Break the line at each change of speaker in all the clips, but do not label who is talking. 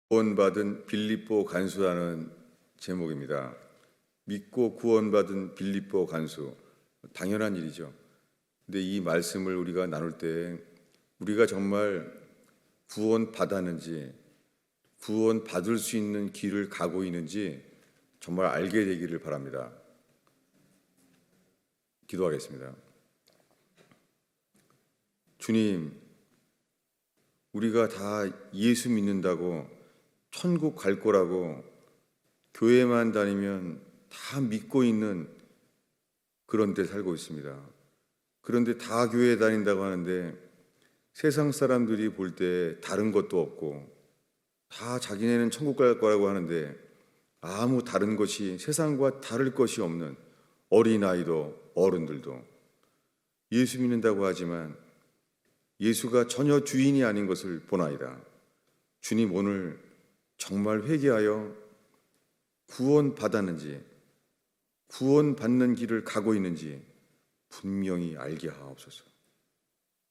구원받은 빌립보 간수라는 제목입니다. 믿고 구원받은 빌립보 간수, 당연한 일이죠. 근데 이 말씀을 우리가 나눌 때 우리가 정말 구원받았는지, 구원받을 수 있는 길을 가고 있는지 정말 알게 되기를 바랍니다. 기도하겠습니다. 주님, 우리가 다 예수 믿는다고 천국 갈 거라고 교회만 다니면 다 믿고 있는 그런 데 살고 있습니다. 그런데 다 교회 다닌다고 하는데 세상 사람들이 볼 때 다른 것도 없고 다 자기네는 천국 갈 거라고 하는데 아무 다른 것이, 세상과 다를 것이 없는 어린아이도 어른들도 예수 믿는다고 하지만 예수가 전혀 주인이 아닌 것을 보나이다. 주님, 오늘 정말 회개하여 구원받았는지, 구원받는 길을 가고 있는지 분명히 알게 하옵소서.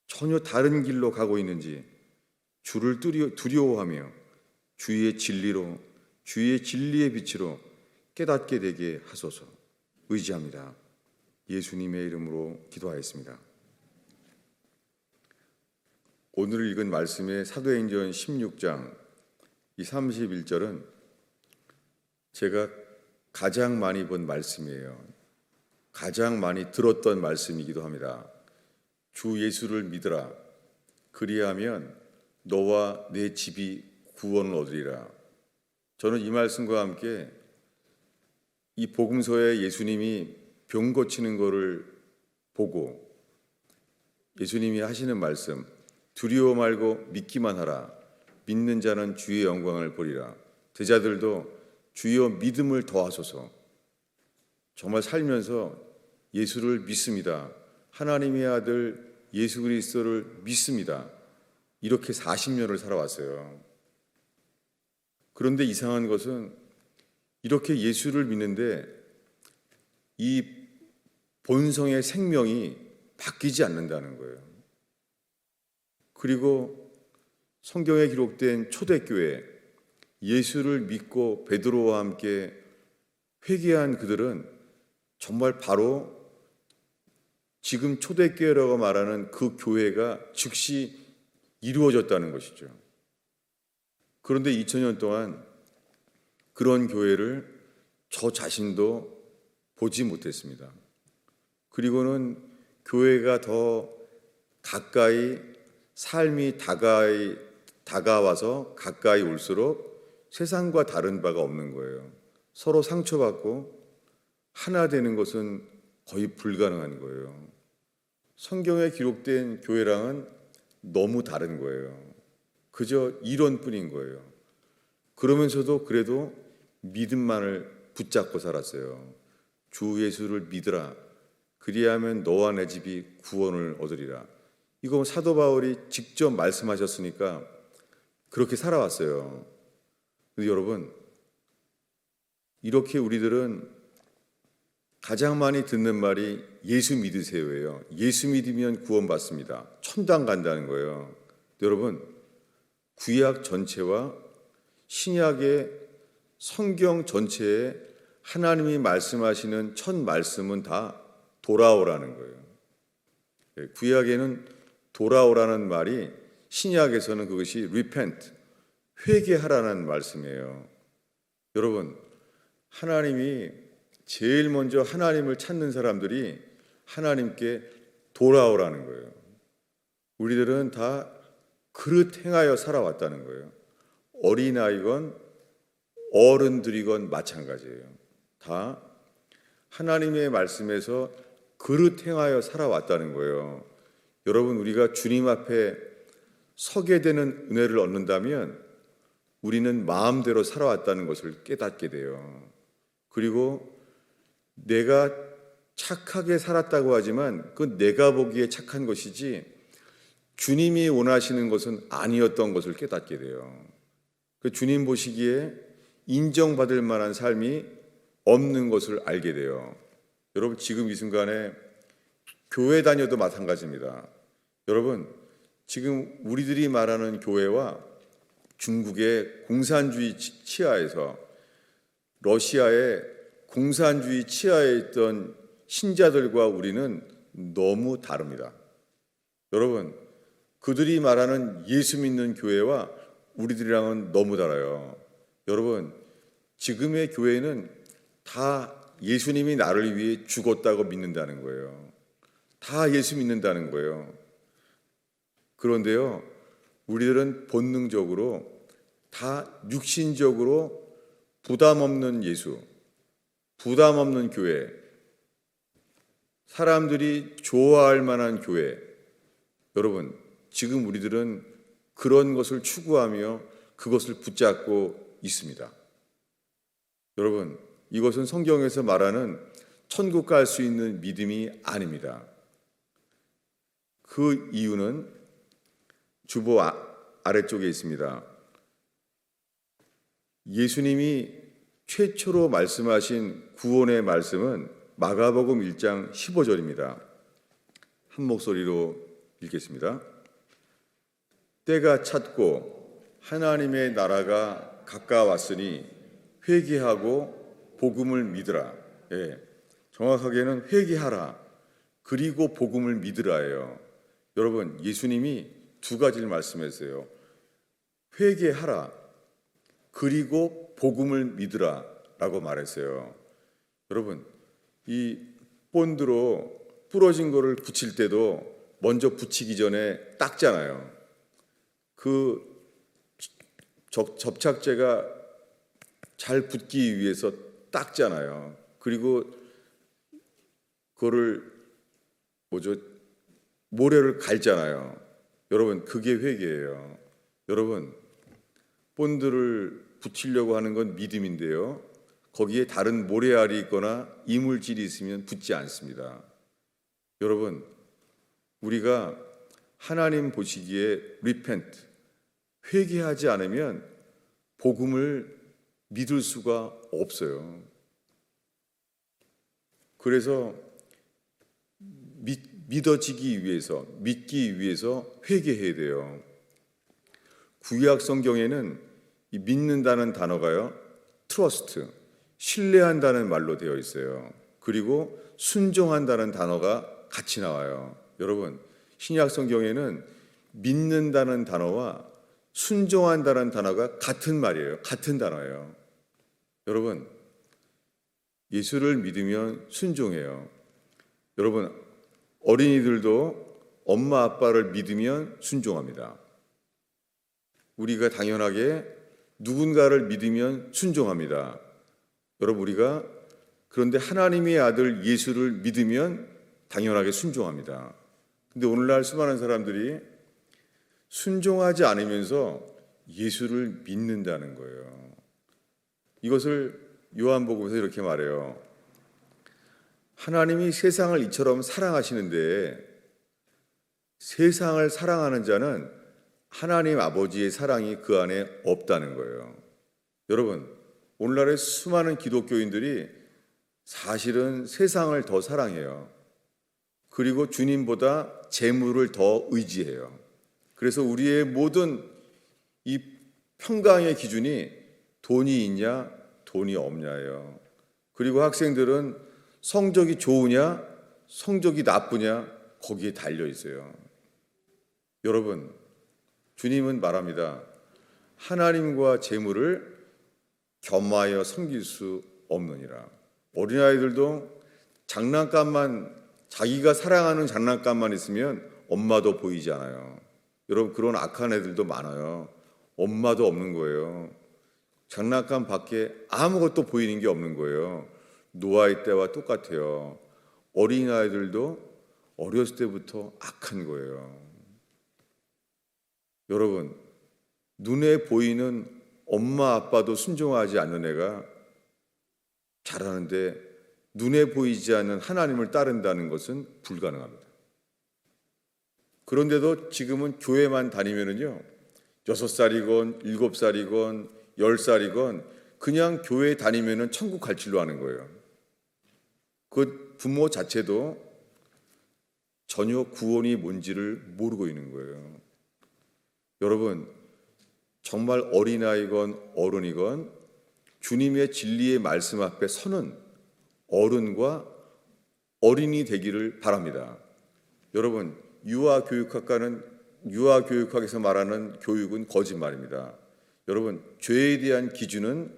전혀 다른 길로 가고 있는지 주를 두려워하며 주의 진리로, 주의 진리의 빛으로 깨닫게 되게 하소서. 의지합니다. 예수님의 이름으로 기도하였습니다. 오늘 읽은 말씀의 사도행전 16장 이 31절은 제가 가장 많이 본 말씀이에요. 가장 많이 들었던 말씀이기도 합니다. 주 예수를 믿으라. 그리하면 너와 내 집이 구원을 얻으리라. 저는 이 말씀과 함께 이 복음서에 예수님이 병 고치는 것을 보고 예수님이 하시는 말씀, 두려워 말고 믿기만 하라. 믿는 자는 주의 영광을 보리라. 제자들도 주여 믿음을 더하소서. 정말 살면서 예수를 믿습니다. 하나님의 아들 예수 그리스도를 믿습니다. 이렇게 40년을 살아왔어요. 그런데 이상한 것은 이렇게 예수를 믿는데 이 본성의 생명이 바뀌지 않는다는 거예요. 그리고 성경에 기록된 초대교회, 예수를 믿고 베드로와 함께 회개한 그들은 정말 바로 지금 초대교회라고 말하는 그 교회가 즉시 이루어졌다는 것이죠. 그런데 2000년 동안 그런 교회를 저 자신도 보지 못했습니다. 그리고는 교회가 더 가까이, 삶이 다가와서 가까이 올수록 세상과 다른 바가 없는 거예요. 서로 상처받고 하나 되는 것은 거의 불가능한 거예요. 성경에 기록된 교회랑은 너무 다른 거예요. 그저 이론뿐인 거예요. 그러면서도 그래도 믿음만을 붙잡고 살았어요. 주 예수를 믿으라. 그리하면 너와 내 집이 구원을 얻으리라. 이거 사도 바울이 직접 말씀하셨으니까 그렇게 살아왔어요. 근데 여러분, 이렇게 우리들은 가장 많이 듣는 말이 예수 믿으세요예요. 예수 믿으면 구원받습니다. 천당 간다는 거예요. 여러분, 구약 전체와 신약의 성경 전체에 하나님이 말씀하시는 첫 말씀은 다 돌아오라는 거예요. 구약에는 돌아오라는 말이, 신약에서는 그것이 repent, 회개하라는 말씀이에요. 여러분, 하나님이 제일 먼저 하나님을 찾는 사람들이 하나님께 돌아오라는 거예요. 우리들은 다 그릇 행하여 살아왔다는 거예요. 어린아이건 어른들이건 마찬가지예요. 다 하나님의 말씀에서 그릇 행하여 살아왔다는 거예요. 여러분, 우리가 주님 앞에 서게 되는 은혜를 얻는다면 우리는 마음대로 살아왔다는 것을 깨닫게 돼요. 그리고 내가 착하게 살았다고 하지만 그건 내가 보기에 착한 것이지 주님이 원하시는 것은 아니었던 것을 깨닫게 돼요. 그 주님 보시기에 인정받을 만한 삶이 없는 것을 알게 돼요. 여러분, 지금 이 순간에 교회 다녀도 마찬가지입니다. 여러분, 지금 우리들이 말하는 교회와 중국의 공산주의 치하에서 러시아의 공산주의 치하에 있던 신자들과 우리는 너무 다릅니다. 여러분, 그들이 말하는 예수 믿는 교회와 우리들이랑은 너무 달라요. 여러분, 지금의 교회는 다 예수님이 나를 위해 죽었다고 믿는다는 거예요. 다 예수 믿는다는 거예요. 그런데요, 우리들은 본능적으로 다 육신적으로 부담 없는 예수, 부담 없는 교회, 사람들이 좋아할 만한 교회. 여러분, 지금 우리들은 그런 것을 추구하며 그것을 붙잡고 있습니다. 여러분, 이것은 성경에서 말하는 천국 갈 수 있는 믿음이 아닙니다. 그 이유는 주보 아래쪽에 있습니다. 예수님이 최초로 말씀하신 구원의 말씀은 마가복음 1장 15절입니다. 한 목소리로 읽겠습니다. 때가 찼고 하나님의 나라가 가까웠으니 회개하고 복음을 믿으라. 예, 정확하게는 회개하라. 그리고 복음을 믿으라예요. 여러분, 예수님이 두 가지를 말씀했어요. 회개하라. 그리고 복음을 믿으라 라고 말했어요. 여러분, 이 본드로 부러진 거를 붙일 때도 먼저 붙이기 전에 닦잖아요. 그 접착제가 잘 붙기 위해서 닦잖아요. 그리고 그거를 모래를 갈잖아요. 여러분, 그게 회개예요. 여러분, 본드를 붙이려고 하는 건 믿음인데요. 거기에 다른 모래알이 있거나 이물질이 있으면 붙지 않습니다. 여러분, 우리가 하나님 보시기에 repent, 회개하지 않으면 복음을 믿을 수가 없어요. 그래서 믿어지기 위해서, 믿기 위해서 회개해야 돼요. 구약 성경에는 이 믿는다는 단어가요, trust, 신뢰한다는 말로 되어 있어요. 그리고 순종한다는 단어가 같이 나와요. 여러분, 신약 성경에는 믿는다는 단어와 순종한다는 단어가 같은 말이에요. 같은 단어예요. 여러분, 예수를 믿으면 순종해요. 여러분, 어린이들도 엄마 아빠를 믿으면 순종합니다. 우리가 당연하게 누군가를 믿으면 순종합니다. 여러분, 우리가 그런데 하나님의 아들 예수를 믿으면 당연하게 순종합니다. 근데 오늘날 수많은 사람들이 순종하지 않으면서 예수를 믿는다는 거예요. 이것을 요한복음에서 이렇게 말해요. 하나님이 세상을 이처럼 사랑하시는데 세상을 사랑하는 자는 하나님 아버지의 사랑이 그 안에 없다는 거예요. 여러분, 오늘날의 수많은 기독교인들이 사실은 세상을 더 사랑해요. 그리고 주님보다 재물을 더 의지해요. 그래서 우리의 모든 이 평강의 기준이 돈이 있냐, 돈이 없냐예요. 그리고 학생들은 성적이 좋으냐, 성적이 나쁘냐, 거기에 달려 있어요. 여러분, 주님은 말합니다. 하나님과 재물을 겸하여 섬길 수 없느니라. 어린아이들도 장난감만, 자기가 사랑하는 장난감만 있으면 엄마도 보이지 않아요. 여러분, 그런 악한 애들도 많아요. 엄마도 없는 거예요. 장난감 밖에 아무것도 보이는 게 없는 거예요. 노아의 때와 똑같아요. 어린아이들도 어렸을 때부터 악한 거예요. 여러분, 눈에 보이는 엄마 아빠도 순종하지 않는 애가 자라는데 눈에 보이지 않는 하나님을 따른다는 것은 불가능합니다. 그런데도 지금은 교회만 다니면은요, 6살이건 7살이건 10살이건 그냥 교회 다니면은 천국 갈 줄로 아는 거예요. 그 부모 자체도 전혀 구원이 뭔지를 모르고 있는 거예요. 여러분, 정말 어린아이건 어른이건 주님의 진리의 말씀 앞에 서는 어른과 어린이 되기를 바랍니다. 여러분, 유아교육학에서 말하는 교육은 거짓말입니다. 여러분, 죄에 대한 기준은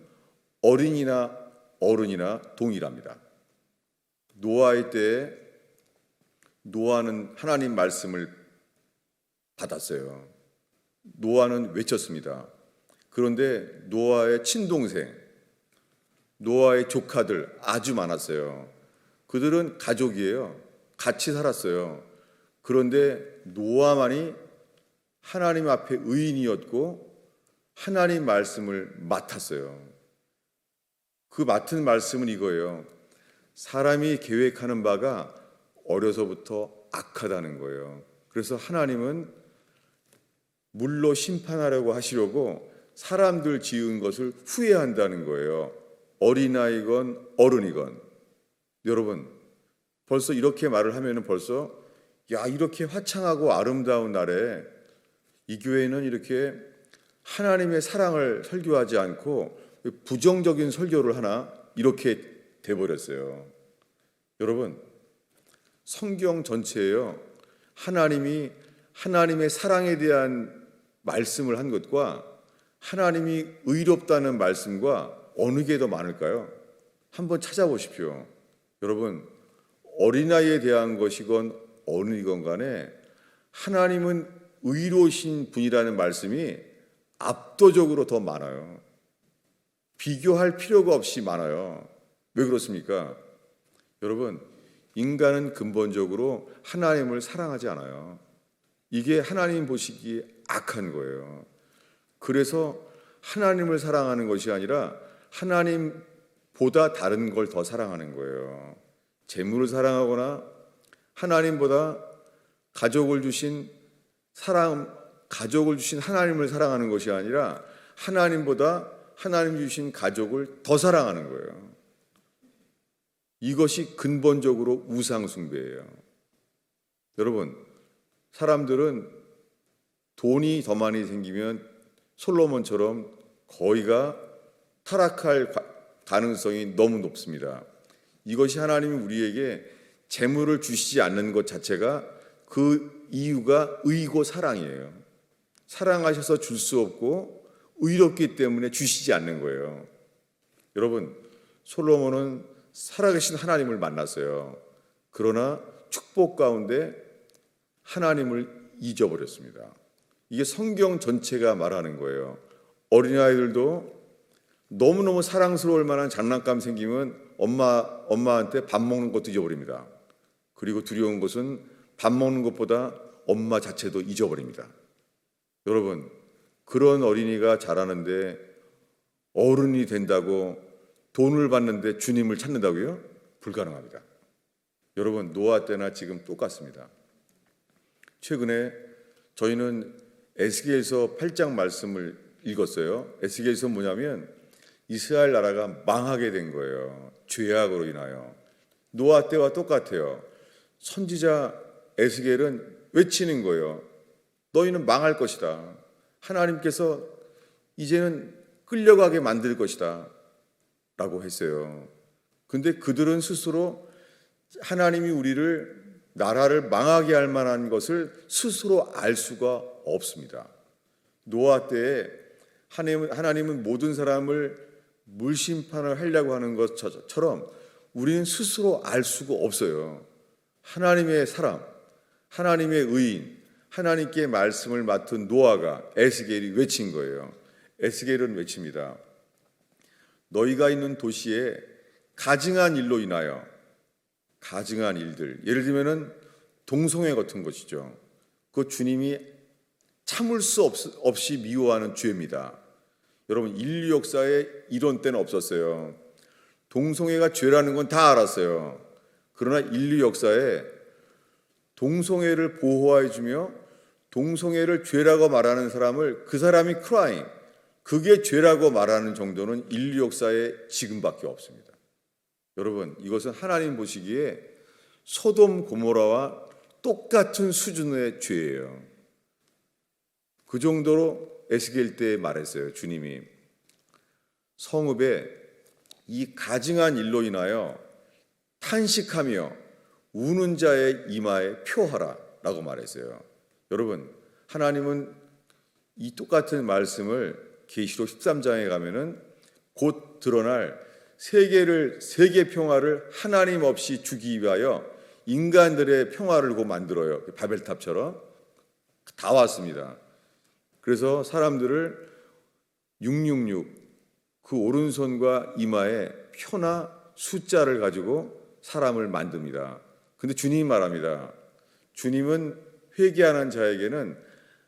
어린이나 어른이나 동일합니다. 노아의 때에 노아는 하나님 말씀을 받았어요. 노아는 외쳤습니다. 그런데 노아의 친동생, 노아의 조카들 아주 많았어요. 그들은 가족이에요. 같이 살았어요. 그런데 노아만이 하나님 앞에 의인이었고 하나님 말씀을 맡았어요. 그 맡은 말씀은 이거예요. 사람이 계획하는 바가 어려서부터 악하다는 거예요. 그래서 하나님은 물로 심판하려고 하시려고 사람들 지은 것을 후회한다는 거예요. 어린아이건 어른이건. 여러분, 벌써 이렇게 말을 하면은 벌써 이렇게 화창하고 아름다운 날에 이 교회는 이렇게 하나님의 사랑을 설교하지 않고 부정적인 설교를 하나 이렇게 돼버렸어요. 여러분, 성경 전체에요. 하나님이 하나님의 사랑에 대한 말씀을 한 것과 하나님이 의롭다는 말씀과 어느 게 더 많을까요? 한번 찾아보십시오. 여러분, 어린아이에 대한 것이건 어른이건 간에 하나님은 의로우신 분이라는 말씀이 압도적으로 더 많아요. 비교할 필요가 없이 많아요. 왜 그렇습니까? 여러분, 인간은 근본적으로 하나님을 사랑하지 않아요. 이게 하나님 보시기에 악한 거예요. 그래서 하나님을 사랑하는 것이 아니라 하나님보다 다른 걸 더 사랑하는 거예요. 재물을 사랑하거나 하나님보다 가족을 주신 하나님을 사랑하는 것이 아니라 하나님보다 하나님 주신 가족을 더 사랑하는 거예요. 이것이 근본적으로 우상숭배예요. 여러분, 사람들은 돈이 더 많이 생기면 솔로몬처럼 거의가 타락할 가능성이 너무 높습니다. 이것이 하나님이 우리에게 재물을 주시지 않는 것 자체가 그 이유가 의고 사랑이에요. 사랑하셔서 줄 수 없고 의롭기 때문에 주시지 않는 거예요. 여러분, 솔로몬은 살아계신 하나님을 만났어요. 그러나 축복 가운데 하나님을 잊어버렸습니다. 이게 성경 전체가 말하는 거예요. 어린아이들도 너무너무 사랑스러울 만한 장난감 생기면 엄마한테 밥 먹는 것도 잊어버립니다. 그리고 두려운 것은 밥 먹는 것보다 엄마 자체도 잊어버립니다. 여러분, 그런 어린이가 자라는데 어른이 된다고 돈을 받는데 주님을 찾는다고요? 불가능합니다. 여러분, 노아 때나 지금 똑같습니다. 최근에 저희는 에스겔서 8장 말씀을 읽었어요. 에스겔서 뭐냐면 이스라엘 나라가 망하게 된 거예요. 죄악으로 인하여. 노아 때와 똑같아요. 선지자 에스겔은 외치는 거예요. 너희는 망할 것이다. 하나님께서 이제는 끌려가게 만들 것이다 라고 했어요. 근데 그들은 스스로 하나님이 우리를 나라를 망하게 할 만한 것을 스스로 알 수가 없습니다. 노아 때에 하나님은 모든 사람을 물심판을 하려고 하는 것처럼 우리는 스스로 알 수가 없어요. 하나님의 사람, 하나님의 의인, 하나님께 말씀을 맡은 노아가 에스겔이 외친 거예요. 에스겔은 외칩니다. 너희가 있는 도시에 가증한 일로 인하여 가증한 일들, 예를 들면은 동성애 같은 것이죠. 그 주님이 참을 수 없이 미워하는 죄입니다. 여러분, 인류 역사에 이런 때는 없었어요. 동성애가 죄라는 건 다 알았어요. 그러나 인류 역사에 동성애를 보호해주며 동성애를 죄라고 말하는 사람을 그 사람이 크라임, 그게 죄라고 말하는 정도는 인류 역사에 지금밖에 없습니다. 여러분, 이것은 하나님 보시기에 소돔 고모라와 똑같은 수준의 죄예요. 그 정도로 에스겔 때 말했어요. 주님이 성읍에 이 가증한 일로 인하여 탄식하며 우는 자의 이마에 표하라 라고 말했어요. 여러분, 하나님은 이 똑같은 말씀을 계시록 13장에 가면은 곧 드러날 세계 평화를 하나님 없이 주기 위하여 인간들의 평화를 곧 만들어요. 바벨탑처럼 다 왔습니다. 그래서 사람들을 666 그 오른손과 이마에 표나 숫자를 가지고 사람을 만듭니다. 근데 주님이 말합니다. 주님은 회개하는 자에게는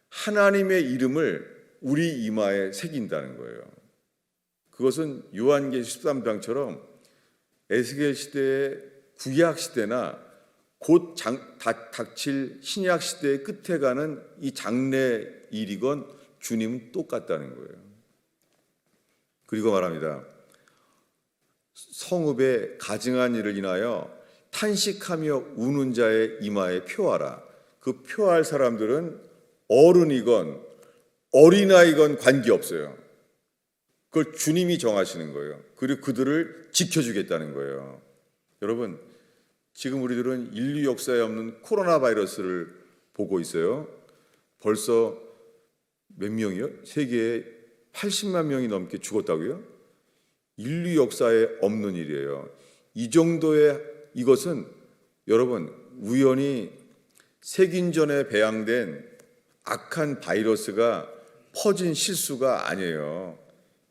하나님의 이름을 우리 이마에 새긴다는 거예요. 그것은 요한계시 13장처럼 에스겔 시대의 구약 시대나 곧 닥칠 신약 시대의 끝에 가는 이 장래 일이건 주님은 똑같다는 거예요. 그리고 말합니다. 성읍에 가증한 일을 인하여 탄식하며 우는 자의 이마에 표하라. 그 표할 사람들은 어른이건 어린아이건 관계없어요. 그걸 주님이 정하시는 거예요. 그리고 그들을 지켜주겠다는 거예요. 여러분, 지금 우리들은 인류 역사에 없는 코로나 바이러스를 보고 있어요. 벌써 몇 명이요? 세계에 80만 명이 넘게 죽었다고요? 인류 역사에 없는 일이에요. 이 정도의 이것은 여러분 우연히 세균전에 배양된 악한 바이러스가 퍼진 실수가 아니에요.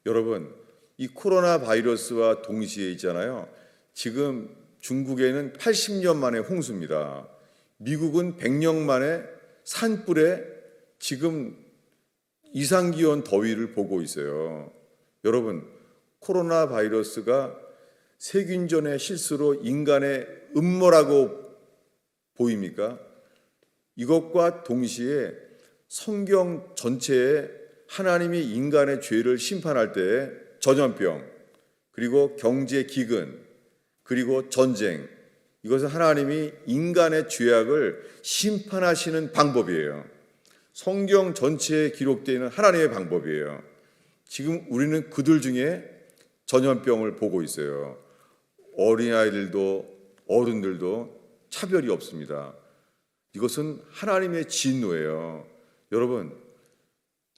여러분, 이 코로나 바이러스와 동시에 있잖아요. 지금 중국에는 80년 만에 홍수입니다. 미국은 100년 만에 산불에 지금 이상기온 더위를 보고 있어요. 여러분, 코로나 바이러스가 세균전의 실수로 인간의 음모라고 보입니까? 이것과 동시에 성경 전체에 하나님이 인간의 죄를 심판할 때에 전염병, 그리고 경제 기근, 그리고 전쟁, 이것은 하나님이 인간의 죄악을 심판하시는 방법이에요. 성경 전체에 기록되어 있는 하나님의 방법이에요. 지금 우리는 그들 중에 전염병을 보고 있어요. 어린아이들도 어른들도 차별이 없습니다. 이것은 하나님의 진노예요. 여러분,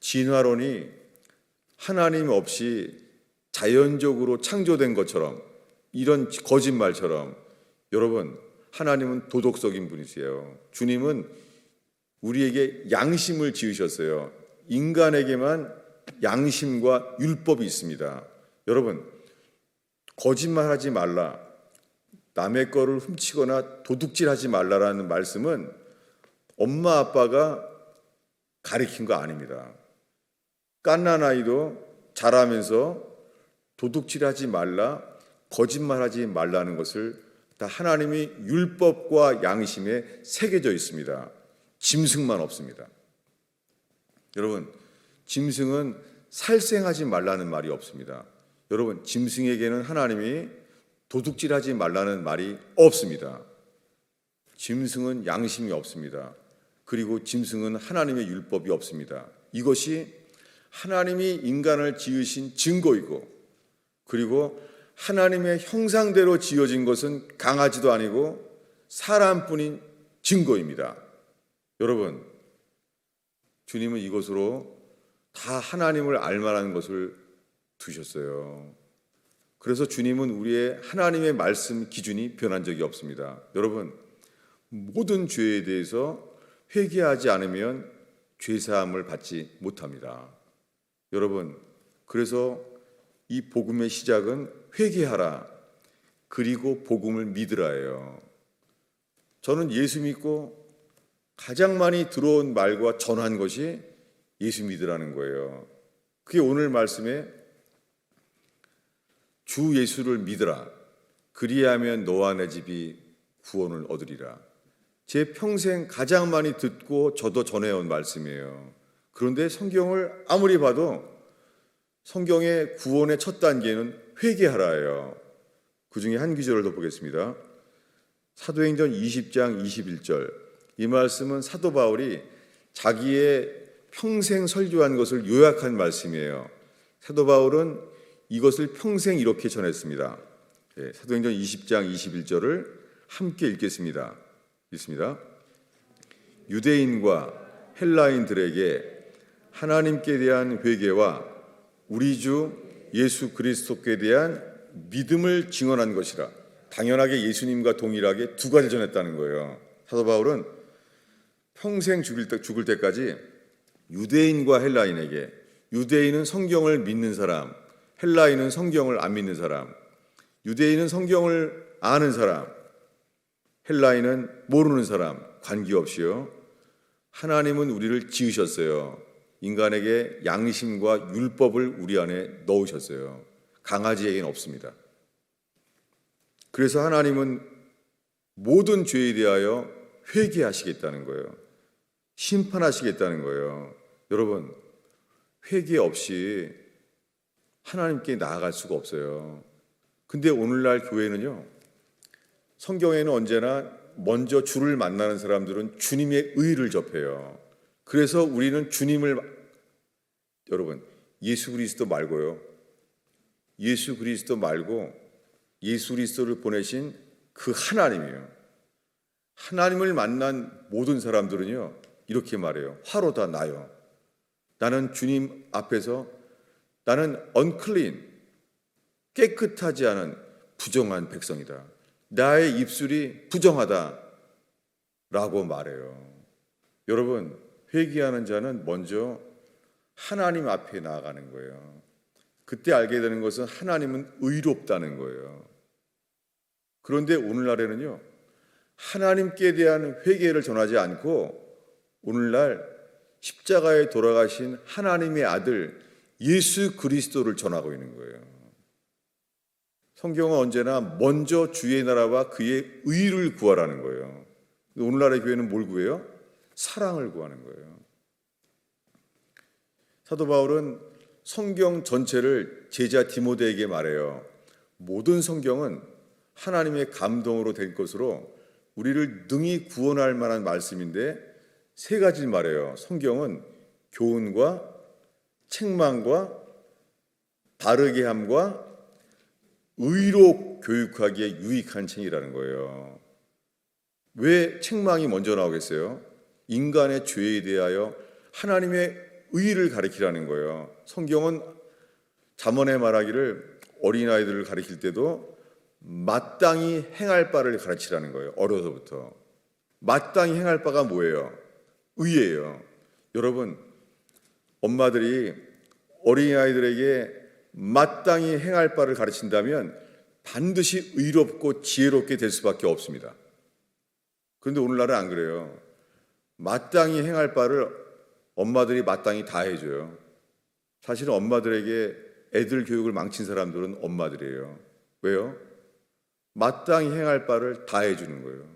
진화론이 하나님 없이 자연적으로 창조된 것처럼, 이런 거짓말처럼, 여러분, 하나님은 도덕적인 분이세요. 주님은 우리에게 양심을 지으셨어요. 인간에게만 양심과 율법이 있습니다. 여러분, 거짓말하지 말라, 남의 거를 훔치거나 도둑질하지 말라라는 말씀은 엄마 아빠가 가르친 거 아닙니다. 갓난아이도 자라면서 도둑질하지 말라, 거짓말하지 말라는 것을 다 하나님이 율법과 양심에 새겨져 있습니다. 짐승만 없습니다. 여러분, 짐승은 살생하지 말라는 말이 없습니다. 여러분, 짐승에게는 하나님이 도둑질하지 말라는 말이 없습니다. 짐승은 양심이 없습니다. 그리고 짐승은 하나님의 율법이 없습니다. 이것이 하나님이 인간을 지으신 증거이고, 그리고 하나님의 형상대로 지어진 것은 강아지도 아니고 사람뿐인 증거입니다. 여러분, 주님은 이것으로 다 하나님을 알만한 것을 두셨어요. 그래서 주님은 우리의 하나님의 말씀 기준이 변한 적이 없습니다. 여러분, 모든 죄에 대해서 회개하지 않으면 죄사함을 받지 못합니다. 여러분, 그래서 이 복음의 시작은 회개하라, 그리고 복음을 믿으라예요. 저는 예수 믿고 가장 많이 들어온 말과 전한 것이 예수 믿으라는 거예요. 그게 오늘 말씀에 주 예수를 믿으라, 그리하면 너와 내 집이 구원을 얻으리라. 제 평생 가장 많이 듣고 저도 전해온 말씀이에요. 그런데 성경을 아무리 봐도 성경의 구원의 첫 단계는 회개하라예요. 그 중에 한 구절을 더 보겠습니다. 사도행전 20장 21절. 이 말씀은 사도 바울이 자기의 평생 설교한 것을 요약한 말씀이에요. 사도 바울은 이것을 평생 이렇게 전했습니다. 사도행전 20장 21절을 함께 읽겠습니다. 읽습니다. 유대인과 헬라인들에게 하나님께 대한 회개와 우리 주 예수 그리스도께 대한 믿음을 증언한 것이라. 당연하게 예수님과 동일하게 두 가지를 전했다는 거예요. 사도 바울은 평생 죽을 때까지 유대인과 헬라인에게, 유대인은 성경을 믿는 사람, 헬라인은 성경을 안 믿는 사람, 유대인은 성경을 아는 사람, 헬라인은 모르는 사람 관계없이요, 하나님은 우리를 지으셨어요. 인간에게 양심과 율법을 우리 안에 넣으셨어요. 강아지에게는 없습니다. 그래서 하나님은 모든 죄에 대하여 회개하시겠다는 거예요. 심판하시겠다는 거예요. 여러분, 회개 없이 하나님께 나아갈 수가 없어요. 근데 오늘날 교회는요, 성경에는 언제나 먼저 주를 만나는 사람들은 주님의 의를 접해요. 그래서 우리는 여러분, 예수 그리스도 말고요, 예수 그리스도 말고 예수 그리스도를 보내신 그 하나님이에요. 하나님을 만난 모든 사람들은요, 이렇게 말해요. 화로 다 나요. 나는 주님 앞에서 나는 unclean, 깨끗하지 않은 부정한 백성이다. 나의 입술이 부정하다 라고 말해요. 여러분, 회개하는 자는 먼저 하나님 앞에 나아가는 거예요. 그때 알게 되는 것은 하나님은 의롭다는 거예요. 그런데 오늘날에는요, 하나님께 대한 회개를 전하지 않고 오늘날 십자가에 돌아가신 하나님의 아들 예수 그리스도를 전하고 있는 거예요. 성경은 언제나 먼저 주의 나라와 그의 의를 구하라는 거예요. 오늘날의 교회는 뭘 구해요? 사랑을 구하는 거예요. 사도 바울은 성경 전체를 제자 디모데에게 말해요. 모든 성경은 하나님의 감동으로 된 것으로 우리를 능히 구원할 만한 말씀인데 세 가지를 말해요. 성경은 교훈과 책망과 바르게 함과 의로 교육하기에 유익한 책이라는 거예요. 왜 책망이 먼저 나오겠어요? 인간의 죄에 대하여 하나님의 의를 가리키라는 거예요. 성경은 잠언에 말하기를 어린아이들을 가리킬 때도 마땅히 행할 바를 가르치라는 거예요. 어려서부터. 마땅히 행할 바가 뭐예요? 의예요. 여러분, 엄마들이 어린아이들에게 마땅히 행할 바를 가르친다면 반드시 의롭고 지혜롭게 될 수밖에 없습니다. 그런데 오늘날은 안 그래요. 마땅히 행할 바를 엄마들이 마땅히 다 해줘요. 사실은 엄마들에게 애들 교육을 망친 사람들은 엄마들이에요. 왜요? 마땅히 행할 바를 다 해주는 거예요.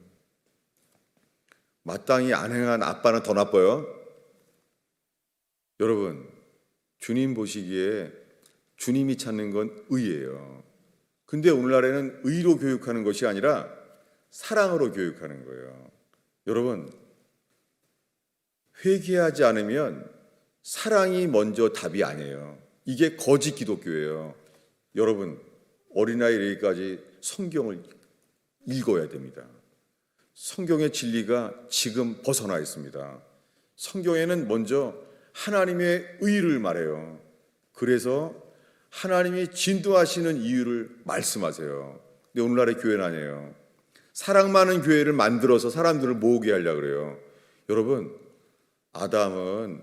마땅히 안 행한 아빠는 더 나빠요. 여러분, 주님 보시기에 주님이 찾는 건 의예요. 근데 오늘날에는 의로 교육하는 것이 아니라 사랑으로 교육하는 거예요. 여러분, 회개하지 않으면 사랑이 먼저 답이 아니에요. 이게 거짓 기독교예요. 여러분, 어린아이 얘기까지 성경을 읽어야 됩니다. 성경의 진리가 지금 벗어나 있습니다. 성경에는 먼저 하나님의 의를 말해요. 그래서 하나님이 진도하시는 이유를 말씀하세요. 근데 오늘날의 교회는 아니에요. 사랑 많은 교회를 만들어서 사람들을 모으게 하려고 그래요. 여러분, 아담은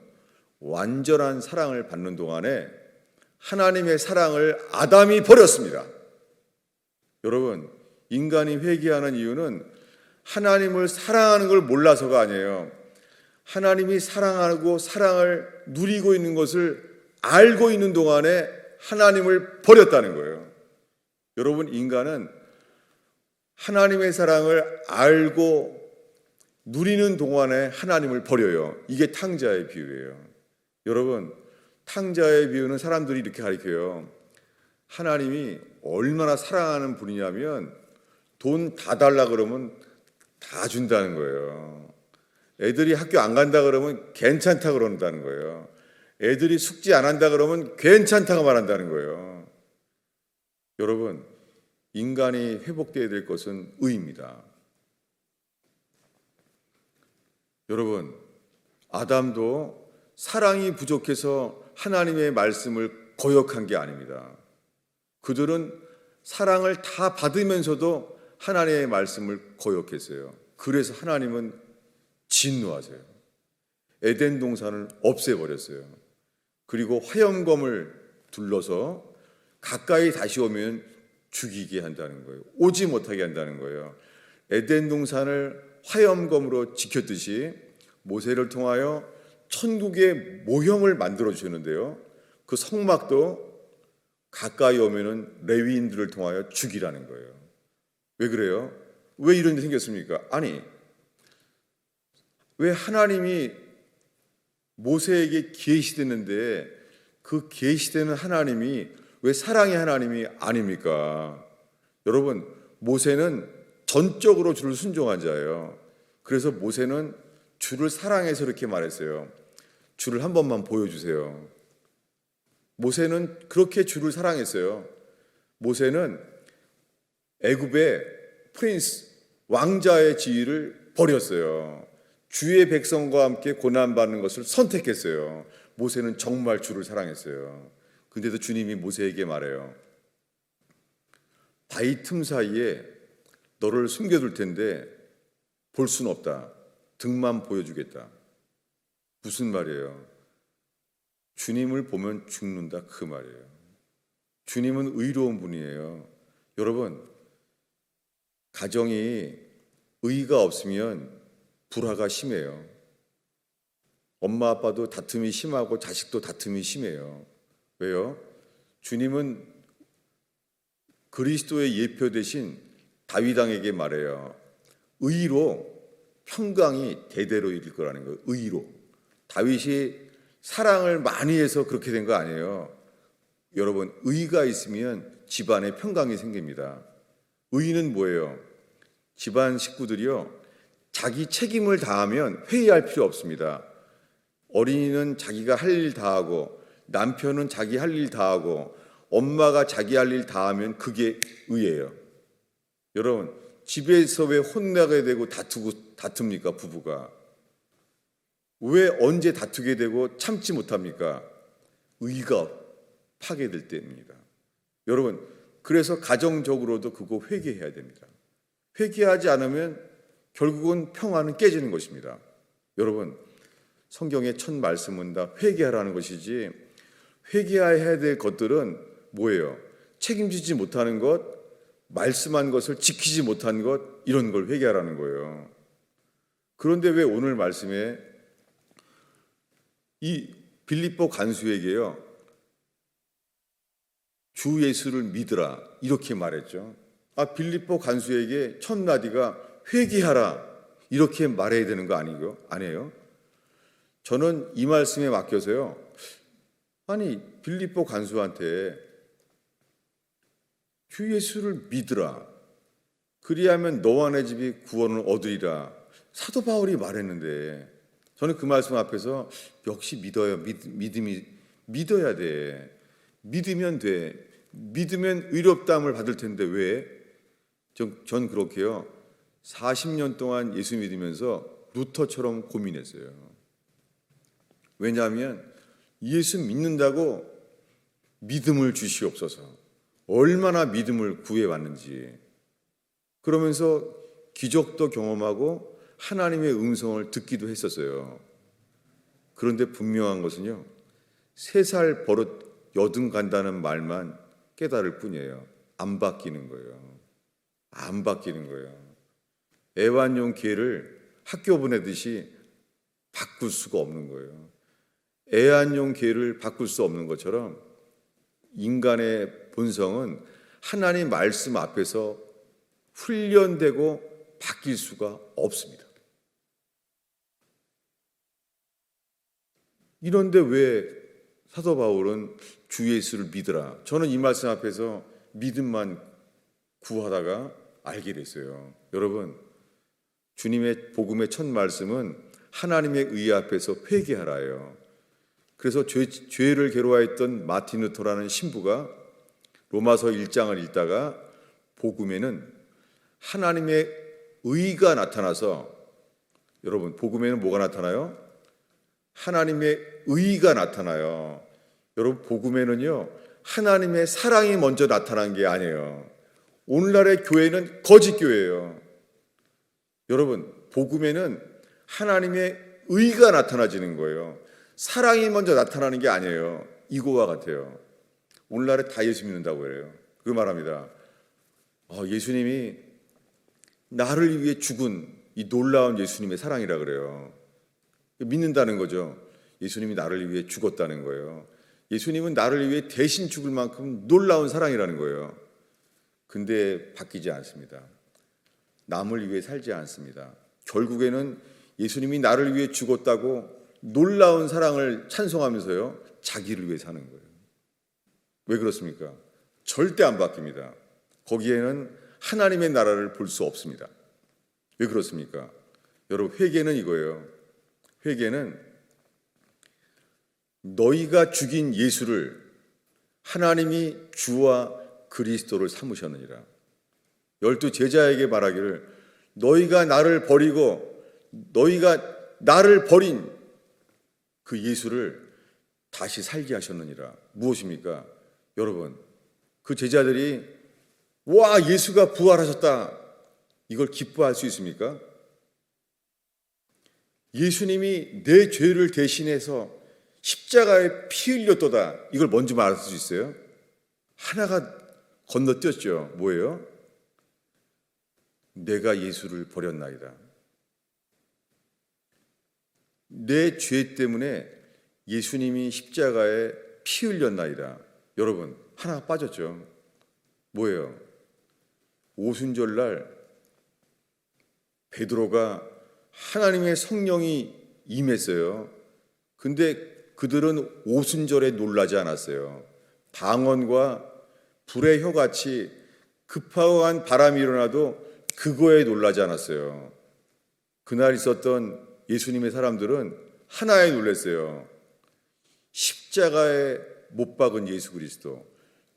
완전한 사랑을 받는 동안에 하나님의 사랑을 아담이 버렸습니다. 여러분, 인간이 회개하는 이유는 하나님을 사랑하는 걸 몰라서가 아니에요. 하나님이 사랑하고 사랑을 누리고 있는 것을 알고 있는 동안에 하나님을 버렸다는 거예요. 여러분, 인간은 하나님의 사랑을 알고 누리는 동안에 하나님을 버려요. 이게 탕자의 비유예요. 여러분, 탕자의 비유는 사람들이 이렇게 가르쳐요. 하나님이 얼마나 사랑하는 분이냐면 돈 다 달라 그러면 다 준다는 거예요. 애들이 학교 안 간다 그러면 괜찮다 그런다는 거예요. 애들이 숙제 안 한다 그러면 괜찮다고 말한다는 거예요. 여러분, 인간이 회복되어야 될 것은 의입니다. 여러분, 아담도 사랑이 부족해서 하나님의 말씀을 거역한 게 아닙니다. 그들은 사랑을 다 받으면서도 하나님의 말씀을 거역했어요. 그래서 하나님은 진노하세요. 에덴 동산을 없애버렸어요. 그리고 화염검을 둘러서 가까이 다시 오면 죽이게 한다는 거예요. 오지 못하게 한다는 거예요. 에덴 동산을 화염검으로 지켰듯이 모세를 통하여 천국의 모형을 만들어 주셨는데요. 그 성막도 가까이 오면은 레위인들을 통하여 죽이라는 거예요. 왜 그래요? 왜 이런 일이 생겼습니까? 아니, 왜 하나님이 모세에게 계시됐는데 그 계시되는 하나님이 왜 사랑의 하나님이 아닙니까? 여러분, 모세는 전적으로 주를 순종한 자예요. 그래서 모세는 주를 사랑해서 이렇게 말했어요. 주를 한 번만 보여주세요. 모세는 그렇게 주를 사랑했어요. 모세는 애굽의 프린스, 왕자의 지위를 버렸어요. 주의 백성과 함께 고난받는 것을 선택했어요. 모세는 정말 주를 사랑했어요. 근데도 주님이 모세에게 말해요. 바위 틈 사이에 너를 숨겨둘 텐데 볼 수는 없다. 등만 보여주겠다. 무슨 말이에요? 주님을 보면 죽는다, 그 말이에요. 주님은 의로운 분이에요. 여러분, 가정이 의가 없으면 불화가 심해요. 엄마 아빠도 다툼이 심하고 자식도 다툼이 심해요. 왜요? 주님은 그리스도의 예표 대신 다윗 왕에게 말해요. 의로 평강이 대대로 이룰 거라는 거예요. 의로. 다윗이 사랑을 많이 해서 그렇게 된 거 아니에요. 여러분, 의가 있으면 집안에 평강이 생깁니다. 의는 뭐예요? 집안 식구들이요, 자기 책임을 다하면 회의할 필요 없습니다. 어린이는 자기가 할 일 다하고, 남편은 자기 할 일 다하고, 엄마가 자기 할 일 다하면 그게 의예요. 여러분, 집에서 왜 혼나게 되고 다툽니까, 부부가? 왜 언제 다투게 되고 참지 못합니까? 의가 파괴될 때입니다. 여러분, 그래서 가정적으로도 그거 회개해야 됩니다. 회개하지 않으면 결국은 평화는 깨지는 것입니다. 여러분, 성경의 첫 말씀은 다 회개하라는 것이지, 회개해야 될 것들은 뭐예요? 책임지지 못하는 것, 말씀한 것을 지키지 못한 것, 이런 걸 회개하라는 거예요. 그런데 왜 오늘 말씀에 이 빌립보 간수에게요, 주 예수를 믿으라 이렇게 말했죠. 빌립보 간수에게 첫 마디가 회개하라 이렇게 말해야 되는 거 아니에요? 저는 이 말씀에 맡겨서요, 빌립보 간수한테 주 예수를 믿으라, 그리하면 너와 내 집이 구원을 얻으리라 사도 바울이 말했는데, 저는 그 말씀 앞에서 역시 믿어야 돼. 믿으면 돼. 믿으면 의롭다함을 받을 텐데 왜? 전 그렇게요, 40년 동안 예수 믿으면서 루터처럼 고민했어요. 왜냐하면 예수 믿는다고 믿음을 주시옵소서, 얼마나 믿음을 구해왔는지. 그러면서 기적도 경험하고 하나님의 음성을 듣기도 했었어요. 그런데 분명한 것은요, 3살 버릇 여든 간다는 말만 깨달을 뿐이에요. 안 바뀌는 거예요. 안 바뀌는 거예요. 애완용 개를 학교 보내듯이 바꿀 수가 없는 거예요. 애완용 개를 바꿀 수 없는 것처럼 인간의 본성은 하나님 말씀 앞에서 훈련되고 바뀔 수가 없습니다. 이런데 왜 사도 바울은 주 예수를 믿으라? 저는 이 말씀 앞에서 믿음만 구하다가 알게 됐어요. 여러분, 주님의 복음의 첫 말씀은 하나님의 의 앞에서 회개하라예요. 그래서 죄를 괴로워했던 마틴 루터라는 신부가 로마서 1장을 읽다가 복음에는 하나님의 의가 나타나서, 여러분 복음에는 뭐가 나타나요? 하나님의 의가 나타나요. 여러분 복음에는요 하나님의 사랑이 먼저 나타난 게 아니에요. 오늘날의 교회는 거짓 교회예요. 여러분 복음에는 하나님의 의가 나타나지는 거예요. 사랑이 먼저 나타나는 게 아니에요. 이거와 같아요. 오늘날에 다 예수 믿는다고 해요. 그 말합니다. 예수님이 나를 위해 죽은 이 놀라운 예수님의 사랑이라 그래요. 믿는다는 거죠. 예수님이 나를 위해 죽었다는 거예요. 예수님은 나를 위해 대신 죽을 만큼 놀라운 사랑이라는 거예요. 근데 바뀌지 않습니다. 남을 위해 살지 않습니다. 결국에는 예수님이 나를 위해 죽었다고 놀라운 사랑을 찬송하면서요 자기를 위해 사는 거예요. 왜 그렇습니까? 절대 안 바뀝니다. 거기에는 하나님의 나라를 볼 수 없습니다. 왜 그렇습니까? 여러분 회개는 이거예요. 회개는 너희가 죽인 예수를 하나님이 주와 그리스도를 삼으셨느니라. 12 제자에게 말하기를 너희가 나를 버리고 너희가 나를 버린 그 예수를 다시 살게 하셨느니라. 무엇입니까? 여러분 그 제자들이 와 예수가 부활하셨다 이걸 기뻐할 수 있습니까? 예수님이 내 죄를 대신해서 십자가에 피 흘렸도다 이걸 먼저 말할 수 있어요? 하나가 건너뛰었죠. 뭐예요? 내가 예수를 버렸나이다. 내 죄 때문에 예수님이 십자가에 피 흘렸나이다. 여러분 하나가 빠졌죠. 뭐예요? 오순절날 베드로가 하나님의 성령이 임했어요. 근데 그들은 오순절에 놀라지 않았어요. 방언과 불의 혀같이 급하한 바람이 일어나도 그거에 놀라지 않았어요. 그날 있었던 예수님의 사람들은 하나에 놀랐어요. 십자가에 못 박은 예수 그리스도,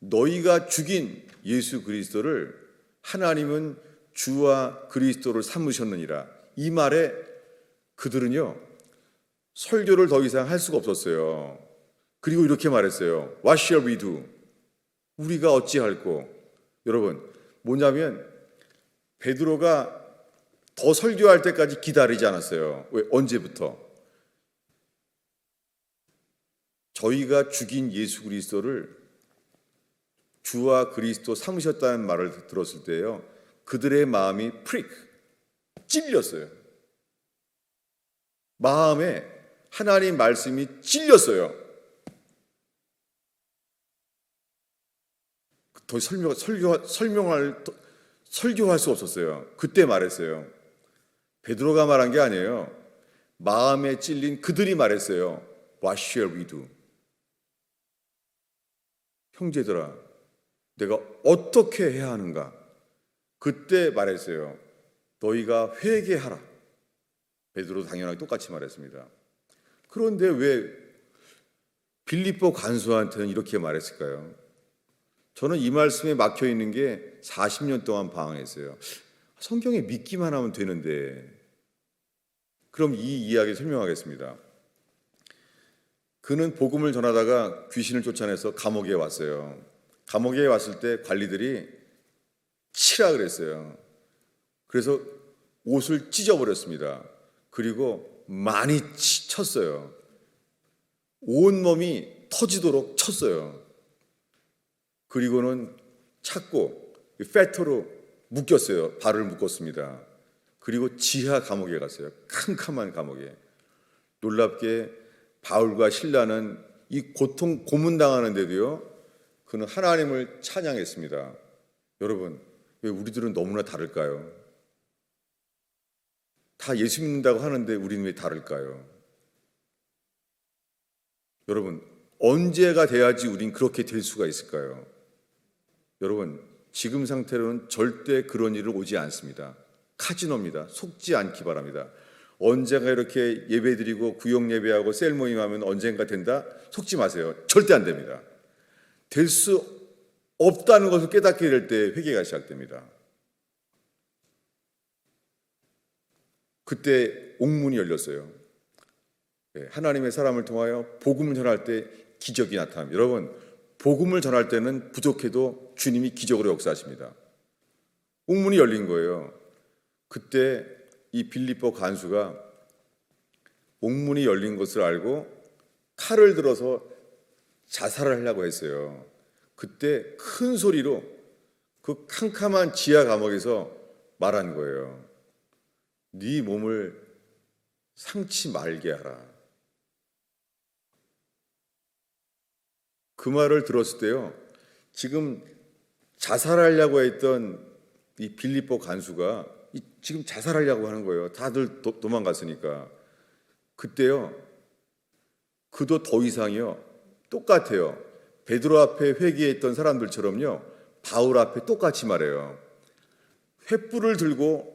너희가 죽인 예수 그리스도를 하나님은 주와 그리스도를 삼으셨느니라. 이 말에 그들은요 설교를 더 이상 할 수가 없었어요. 그리고 이렇게 말했어요. What shall we do? 우리가 어찌할꼬? 여러분 뭐냐면 베드로가 더 설교할 때까지 기다리지 않았어요. 왜? 언제부터? 저희가 죽인 예수 그리스도를 주와 그리스도 삼으셨다는 말을 들었을 때요 그들의 마음이 찔렸어요. 마음에 하나님 말씀이 찔렸어요. 더 설교할 수 없었어요. 그때 말했어요. 베드로가 말한 게 아니에요. 마음에 찔린 그들이 말했어요. What shall we do? 형제들아, 내가 어떻게 해야 하는가? 그때 말했어요. 너희가 회개하라. 베드로도 당연하게 똑같이 말했습니다. 그런데 왜 빌립보 간수한테는 이렇게 말했을까요? 저는 이 말씀에 막혀 있는 게 40년 동안 방황했어요. 성경에 믿기만 하면 되는데. 그럼 이 이야기 설명하겠습니다. 그는 복음을 전하다가 귀신을 쫓아내서 감옥에 왔어요. 감옥에 왔을 때 관리들이 치라 그랬어요. 그래서 옷을 찢어버렸습니다. 그리고 많이 쳤어요. 온몸이 터지도록 쳤어요. 그리고는 찾고 페토로 묶였어요. 발을 묶었습니다. 그리고 지하 감옥에 갔어요. 캄캄한 감옥에. 놀랍게 바울과 실라는 이 고통 고문당하는데도요 그는 하나님을 찬양했습니다. 여러분 왜 우리들은 너무나 다를까요? 다 예수 믿는다고 하는데 우리는 왜 다를까요? 여러분 언제가 돼야지 우린 그렇게 될 수가 있을까요? 여러분 지금 상태로는 절대 그런 일을 오지 않습니다. 카지노입니다. 속지 않기 바랍니다. 언젠가 이렇게 예배드리고 구역 예배하고 셀 모임하면 언젠가 된다? 속지 마세요. 절대 안 됩니다. 될 수 없다는 것을 깨닫게 될 때 회개가 시작됩니다. 그때 옥문이 열렸어요. 하나님의 사람을 통하여 복음을 전할 때 기적이 나타납니다. 여러분, 복음을 전할 때는 부족해도 주님이 기적으로 역사하십니다. 옥문이 열린 거예요. 그때 이 빌립보 간수가 옥문이 열린 것을 알고 칼을 들어서 자살을 하려고 했어요. 그때 큰 소리로 그 캄캄한 지하 감옥에서 말한 거예요. 네 몸을 상치 말게 하라. 그 말을 들었을 때요, 지금 자살하려고 했던 이 빌립보 간수가 지금 자살하려고 하는 거예요. 다들 도망갔으니까. 그때요, 그도 더 이상이요, 똑같아요. 베드로 앞에 회개했던 사람들처럼요, 바울 앞에 똑같이 말해요. 횃불을 들고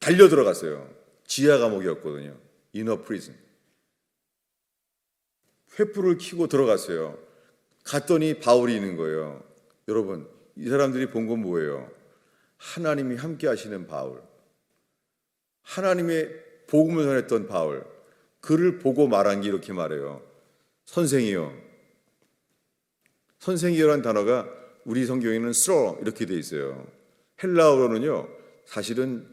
달려 들어갔어요. 지하 감옥이었거든요. 이너 프리즌. 횃불을 켜고 들어갔어요. 갔더니 바울이 있는 거예요. 여러분, 이 사람들이 본 건 뭐예요? 하나님이 함께 하시는 바울, 하나님의 복음을 전했던 바울, 그를 보고 말한 게 이렇게 말해요. 선생이요. 선생이요라는 단어가 우리 성경에는 스러 이렇게 돼 있어요. 헬라어로는요, 사실은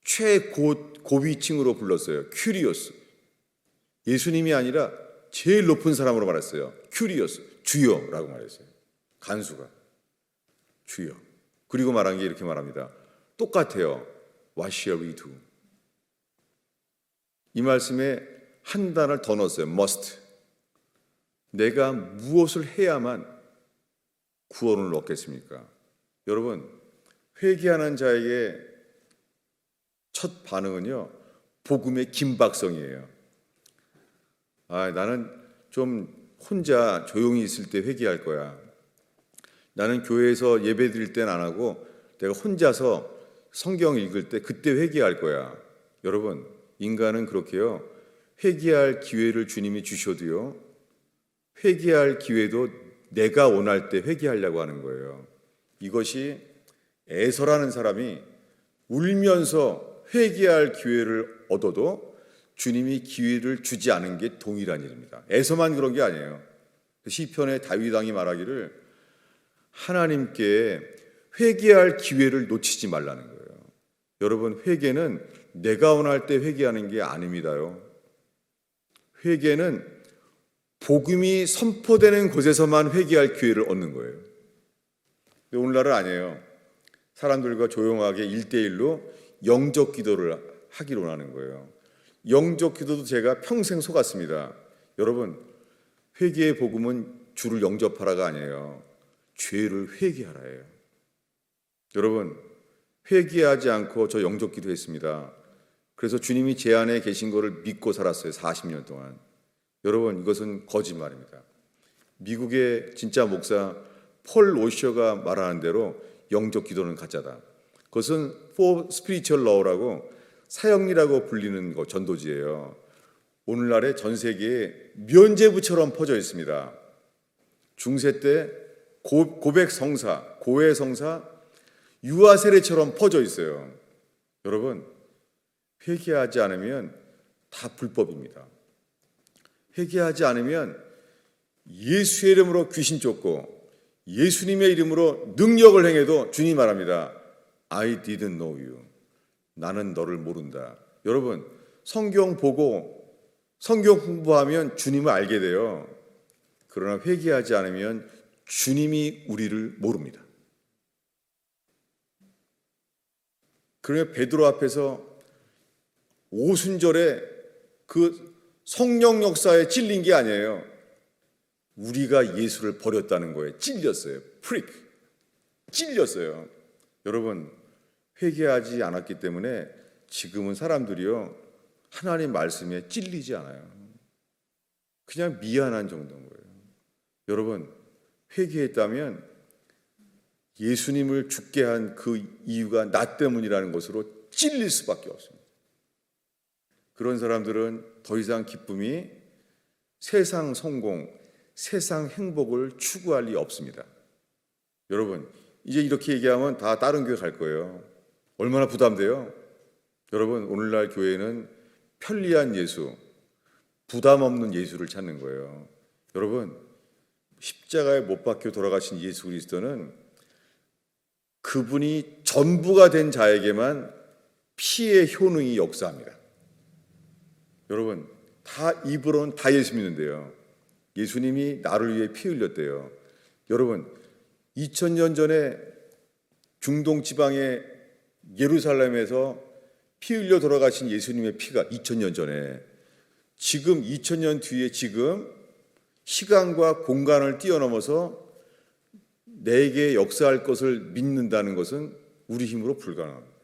최고위층으로 불렀어요. 큐리오스. 예수님이 아니라 제일 높은 사람으로 말했어요. 큐리오스, 주여라고 말했어요. 간수가 주여. 그리고 말한 게 이렇게 말합니다. 똑같아요. What shall we do? 이 말씀에 한 단어를 더 넣었어요. must. 내가 무엇을 해야만 구원을 얻겠습니까? 여러분, 회개하는 자에게 첫 반응은요, 복음의 긴박성이에요. 나는 좀 혼자 조용히 있을 때 회개할 거야. 나는 교회에서 예배 드릴 땐 안 하고 내가 혼자서 성경 읽을 때 그때 회개할 거야. 여러분, 인간은 그렇게요, 회개할 기회를 주님이 주셔도요, 회개할 기회도 내가 원할 때 회개하려고 하는 거예요. 이것이 에서라는 사람이 울면서 회개할 기회를 얻어도 주님이 기회를 주지 않은 게 동일한 일입니다. 에서만 그런 게 아니에요. 시편의 다윗 왕이 말하기를 하나님께 회개할 기회를 놓치지 말라는 거예요. 여러분, 회개는 내가 원할 때 회개하는 게 아닙니다요. 회개는 복음이 선포되는 곳에서만 회개할 기회를 얻는 거예요. 근데 오늘날은 아니에요. 사람들과 조용하게 1대1로 영적 기도를 하기로 하는 거예요. 영적 기도도 제가 평생 속았습니다. 여러분, 회개의 복음은 주를 영접하라가 아니에요. 죄를 회개하라예요. 여러분, 회개하지 않고 저 영접 기도했습니다. 그래서 주님이 제 안에 계신 거를 믿고 살았어요. 40년 동안. 여러분, 이것은 거짓말입니다. 미국의 진짜 목사 폴 오셔가 말하는 대로 영적 기도는 가짜다. 그것은 for spiritual law라고 사형리라고 불리는 전도지예요. 오늘날의 전 세계에 면죄부처럼 퍼져 있습니다. 중세 때 고백 성사, 고해 성사, 유아 세례처럼 퍼져 있어요. 여러분, 회개하지 않으면 다 불법입니다. 회개하지 않으면 예수의 이름으로 귀신 쫓고 예수님의 이름으로 능력을 행해도 주님 말합니다. I didn't know you. 나는 너를 모른다. 여러분, 성경 보고 성경 공부하면 주님을 알게 돼요. 그러나 회개하지 않으면 주님이 우리를 모릅니다. 그러면 베드로 앞에서 오순절에 그 성령 역사에 찔린 게 아니에요. 우리가 예수를 버렸다는 거예요. 찔렸어요. 프릭. 찔렸어요. 여러분, 회개하지 않았기 때문에 지금은 사람들이요, 하나님 말씀에 찔리지 않아요. 그냥 미안한 정도인 거예요. 여러분, 회개했다면 예수님을 죽게 한 그 이유가 나 때문이라는 것으로 찔릴 수밖에 없습니다. 그런 사람들은 더 이상 기쁨이 세상 성공, 세상 행복을 추구할 리 없습니다. 여러분, 이제 이렇게 얘기하면 다 다른 교회 갈 거예요. 얼마나 부담돼요? 여러분, 오늘날 교회는 편리한 예수, 부담 없는 예수를 찾는 거예요. 여러분, 십자가에 못 박혀 돌아가신 예수 그리스도는 그분이 전부가 된 자에게만 피의 효능이 역사합니다. 여러분, 다 입으로는 다 예수 믿는데요. 예수님이 나를 위해 피 흘렸대요. 여러분, 2000년 전에 중동 지방의 예루살렘에서 피 흘려 돌아가신 예수님의 피가 2000년 전에, 지금 2000년 뒤에 지금 시간과 공간을 뛰어넘어서 내게 역사할 것을 믿는다는 것은 우리 힘으로 불가능합니다.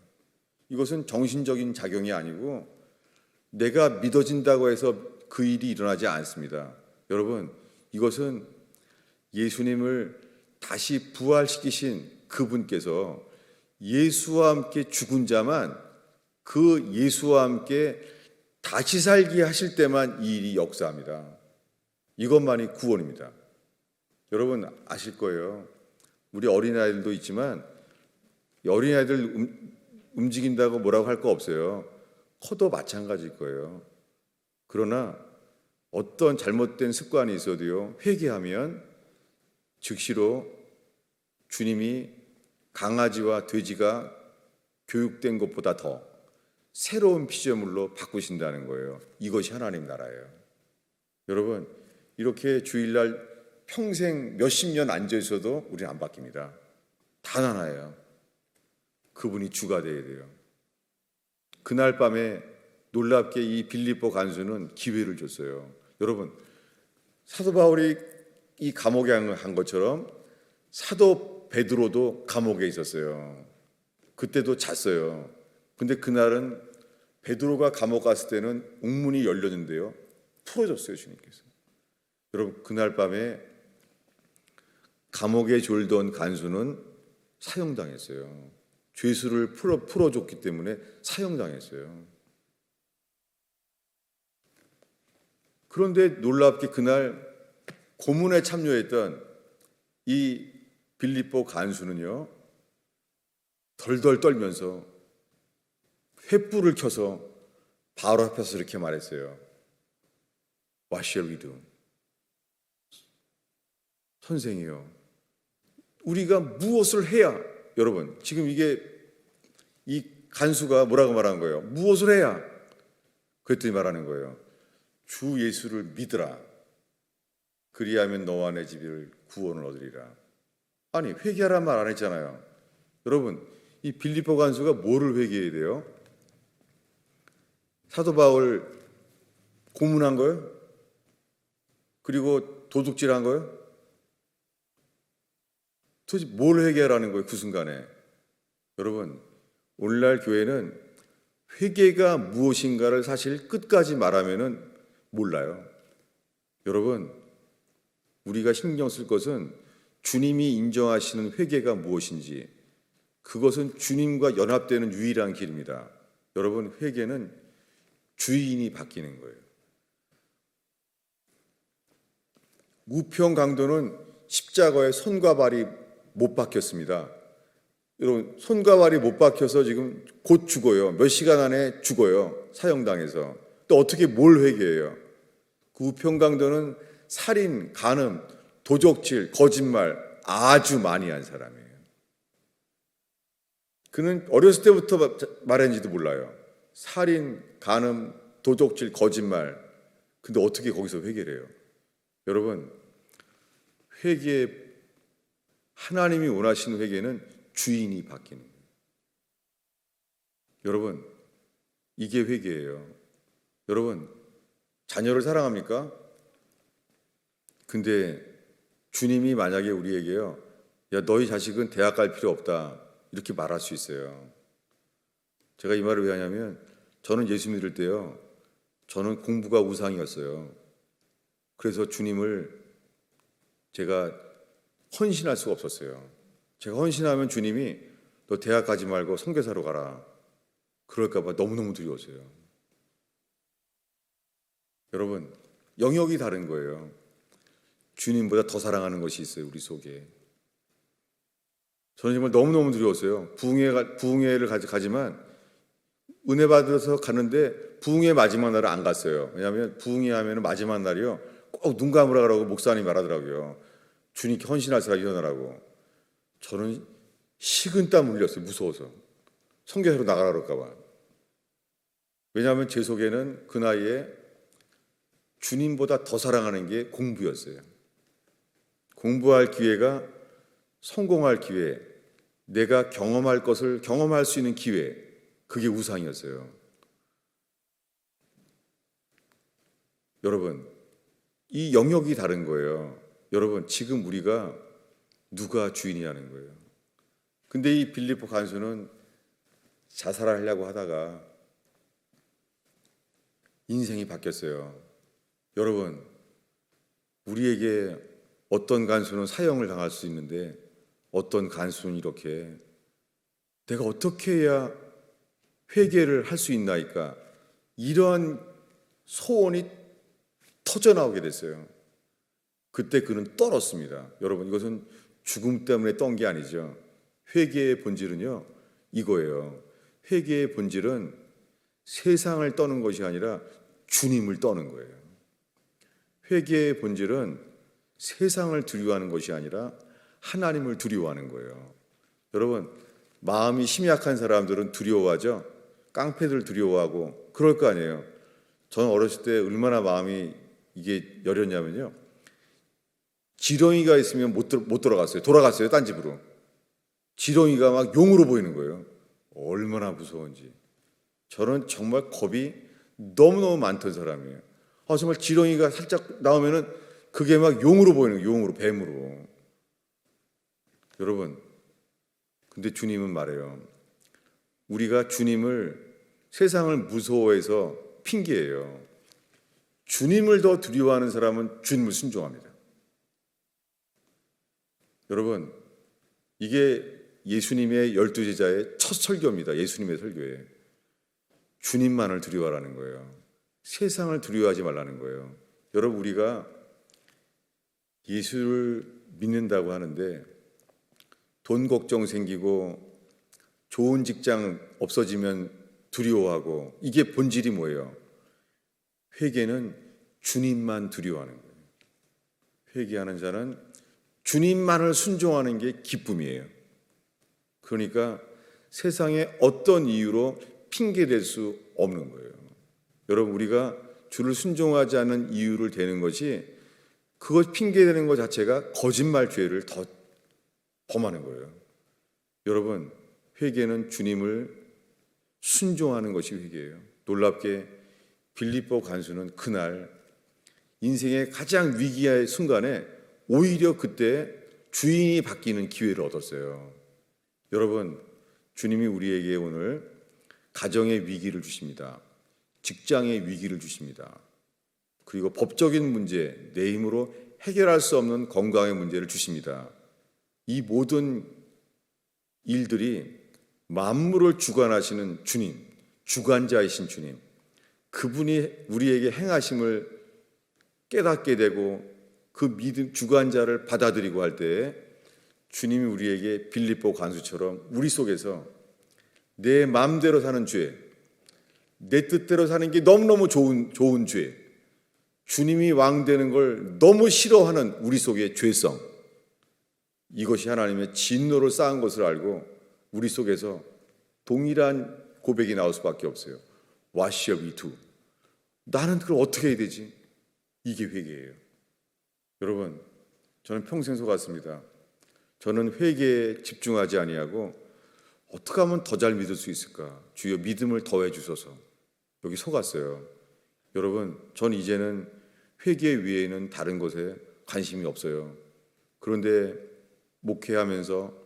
이것은 정신적인 작용이 아니고 내가 믿어진다고 해서 그 일이 일어나지 않습니다. 여러분, 이것은 예수님을 다시 부활시키신 그분께서 예수와 함께 죽은 자만 그 예수와 함께 다시 살게 하실 때만 이 일이 역사합니다. 이것만이 구원입니다. 여러분 아실 거예요. 우리 어린아이들도 있지만 어린아이들 움직인다고 뭐라고 할 거 없어요. 커도 마찬가지일 거예요. 그러나 어떤 잘못된 습관이 있어도요, 회개하면 즉시로 주님이 강아지와 돼지가 교육된 것보다 더 새로운 피조물로 바꾸신다는 거예요. 이것이 하나님 나라예요. 여러분, 이렇게 주일날 평생 몇십 년 앉아 있어도 우리는 안 바뀝니다. 단 하나예요. 그분이 주가 되어야 돼요. 그날 밤에 놀랍게 이 빌립보 간수는 기회를 줬어요. 여러분, 사도 바울이 이 감옥에 한 것처럼 사도 베드로도 감옥에 있었어요. 그때도 잤어요. 근데 그날은 베드로가 감옥 갔을 때는 옥문이 열렸는데요, 풀어줬어요, 주님께서. 여러분, 그날 밤에 감옥에 졸던 간수는 사형당했어요. 죄수를 풀어줬기 때문에 사형당했어요. 그런데 놀랍게 그날 고문에 참여했던 이 빌립보 간수는요, 덜덜 떨면서 횃불을 켜서 바로 앞에서 이렇게 말했어요. What shall we do? 선생이요, 우리가 무엇을 해야, 여러분 지금 이게 이 간수가 뭐라고 말하는 거예요? 무엇을 해야? 그랬더니 말하는 거예요. 주 예수를 믿으라. 그리하면 너와 내 집을 구원을 얻으리라. 아니, 회개하란 말 안 했잖아요. 여러분, 이 빌립보 간수가 뭐를 회개해야 돼요? 사도 바울 고문한 거예요? 그리고 도둑질한 거예요? 도대체 뭘 회개하라는 거예요, 그 순간에? 여러분, 오늘날 교회는 회개가 무엇인가를 사실 끝까지 말하면은 몰라요. 여러분, 우리가 신경 쓸 것은 주님이 인정하시는 회개가 무엇인지, 그것은 주님과 연합되는 유일한 길입니다. 여러분, 회개는 주인이 바뀌는 거예요. 우평 강도는 십자가에 손과 발이 못 박혔습니다. 여러분, 손과 발이 못 박혀서 지금 곧 죽어요. 몇 시간 안에 죽어요. 사형당해서. 또 어떻게 뭘 회개해요? 그 우평 강도는 살인, 간음, 도적질, 거짓말 아주 많이 한 사람이에요. 그는 어렸을 때부터 말했는지도 몰라요. 살인, 간음, 도적질, 거짓말. 근데 어떻게 거기서 회개를 해요? 여러분, 하나님이 원하시는 회개는 주인이 바뀌는 거예요. 여러분, 이게 회개예요. 여러분, 자녀를 사랑합니까? 근데 주님이 만약에 우리에게요, 야, 너희 자식은 대학 갈 필요 없다, 이렇게 말할 수 있어요. 제가 이 말을 왜 하냐면, 저는 예수 믿을 때요, 저는 공부가 우상이었어요. 그래서 주님을 제가 헌신할 수가 없었어요. 제가 헌신하면 주님이 너 대학 가지 말고 선교사로 가라, 그럴까 봐 너무너무 두려웠어요. 여러분, 영역이 다른 거예요. 주님보다 더 사랑하는 것이 있어요, 우리 속에. 저는 정말 너무너무 두려웠어요. 부흥회를 가지만 은혜 받아서 가는데 부흥회 마지막 날은 안 갔어요. 왜냐하면 부흥회 하면 마지막 날이요, 꼭 눈 감으라 그러고 목사님이 말하더라고요. 주님께 헌신할 사람 일어나라고. 저는 식은땀 흘렸어요. 무서워서. 성교회로 나가라 그럴까 봐. 왜냐하면 제 속에는 그 나이에 주님보다 더 사랑하는 게 공부였어요. 공부할 기회가 성공할 기회, 내가 경험할 것을 경험할 수 있는 기회, 그게 우상이었어요. 여러분, 이 영역이 다른 거예요. 여러분, 지금 우리가 누가 주인이라는 거예요. 근데 이 빌립보 간수는 자살을 하려고 하다가 인생이 바뀌었어요. 여러분, 우리에게 어떤 간수는 사형을 당할 수 있는데 어떤 간수는 이렇게 내가 어떻게 해야 회개를 할 수 있나이까, 이러한 소원이 터져나오게 됐어요. 그때 그는 떨었습니다. 여러분, 이것은 죽음 때문에 떤 게 아니죠. 회개의 본질은요, 이거예요. 회개의 본질은 세상을 떠는 것이 아니라 주님을 떠는 거예요. 회개의 본질은 세상을 두려워하는 것이 아니라 하나님을 두려워하는 거예요. 여러분, 마음이 심약한 사람들은 두려워하죠. 깡패들 두려워하고 그럴 거 아니에요. 저는 어렸을 때 얼마나 마음이 이게 여렸냐면요, 지렁이가 있으면 못 돌아갔어요. 돌아갔어요, 딴 집으로. 지렁이가 막 용으로 보이는 거예요. 얼마나 무서운지. 저는 정말 겁이 너무너무 많던 사람이에요. 정말 지렁이가 살짝 나오면은 그게 막 용으로 보이는 거예요. 용으로, 뱀으로. 여러분, 근데 주님은 말해요. 우리가 주님을, 세상을 무서워해서 핑계예요. 주님을 더 두려워하는 사람은 주님을 순종합니다. 여러분, 이게 예수님의 12제자의 첫 설교입니다. 예수님의 설교에. 주님만을 두려워하라는 거예요. 세상을 두려워하지 말라는 거예요. 여러분, 우리가 예수를 믿는다고 하는데 돈 걱정 생기고 좋은 직장 없어지면 두려워하고, 이게 본질이 뭐예요? 회개는 주님만 두려워하는 거예요. 회개하는 자는 주님만을 순종하는 게 기쁨이에요. 그러니까 세상에 어떤 이유로 핑계댈 수 없는 거예요. 여러분, 우리가 주를 순종하지 않는 이유를 대는 것이, 그것 핑계대는 것 자체가 거짓말 죄를 더 범하는 거예요. 여러분, 회개는 주님을 순종하는 것이 회개예요. 놀랍게 빌립보 간수는 그날 인생의 가장 위기의 순간에 오히려 그때 주인이 바뀌는 기회를 얻었어요. 여러분, 주님이 우리에게 오늘 가정의 위기를 주십니다. 직장의 위기를 주십니다. 그리고 법적인 문제, 내 힘으로 해결할 수 없는 건강의 문제를 주십니다. 이 모든 일들이 만물을 주관하시는 주님, 주관자이신 주님, 그분이 우리에게 행하심을 깨닫게 되고 그 믿음, 주관자를 받아들이고 할 때에 주님이 우리에게 빌립보 간수처럼 우리 속에서 내 마음대로 사는 죄, 내 뜻대로 사는 게 너무너무 좋은 죄, 주님이 왕 되는 걸 너무 싫어하는 우리 속의 죄성, 이것이 하나님의 진노를 쌓은 것을 알고 우리 속에서 동일한 고백이 나올 수밖에 없어요. What shall we do? 나는 그걸 어떻게 해야 되지? 이게 회개예요. 여러분, 저는 평생 속았습니다. 저는 회개에 집중하지 아니하고 어떻게 하면 더 잘 믿을 수 있을까? 주여 믿음을 더해 주소서. 여기 속았어요. 여러분, 전 이제는 회개 외에는 다른 것에 관심이 없어요. 그런데 목회하면서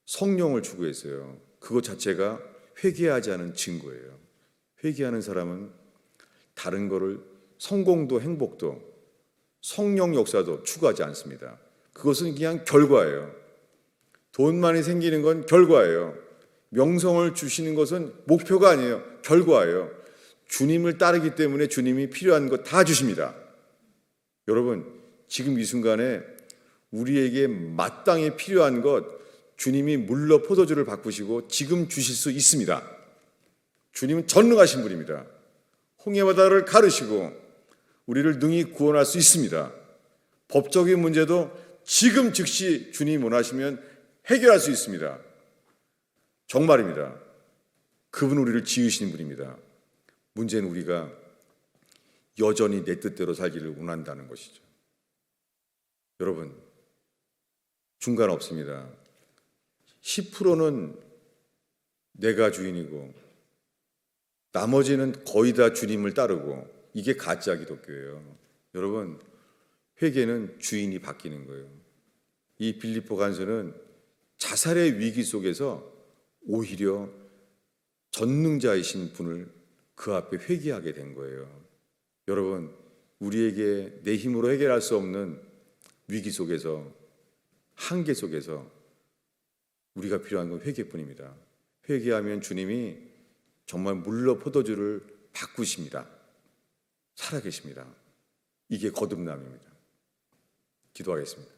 성령을 추구했어요. 그것 자체가 회개하지 않은 증거예요. 회개하는 사람은 다른 거를, 성공도 행복도 성령 역사도 추구하지 않습니다. 그것은 그냥 결과예요. 돈 많이 생기는 건 결과예요. 명성을 주시는 것은 목표가 아니에요. 결과예요. 주님을 따르기 때문에 주님이 필요한 것 다 주십니다. 여러분, 지금 이 순간에 우리에게 마땅히 필요한 것 주님이 물로 포도주를 바꾸시고 지금 주실 수 있습니다. 주님은 전능하신 분입니다. 홍해바다를 가르시고 우리를 능히 구원할 수 있습니다. 법적인 문제도 지금 즉시 주님이 원하시면 해결할 수 있습니다. 정말입니다. 그분은 우리를 지으시는 분입니다. 문제는 우리가 여전히 내 뜻대로 살기를 원한다는 것이죠. 여러분, 중간 없습니다. 10%는 내가 주인이고 나머지는 거의 다 주님을 따르고, 이게 가짜 기독교예요. 여러분, 회개는 주인이 바뀌는 거예요. 이 빌립보 간수는 자살의 위기 속에서 오히려 전능자이신 분을 그 앞에 회개하게 된 거예요. 여러분, 우리에게 내 힘으로 해결할 수 없는 위기 속에서, 한계 속에서 우리가 필요한 건 회개뿐입니다. 회개하면 주님이 정말 물로 포도주를 바꾸십니다. 살아계십니다. 이게 거듭남입니다. 기도하겠습니다.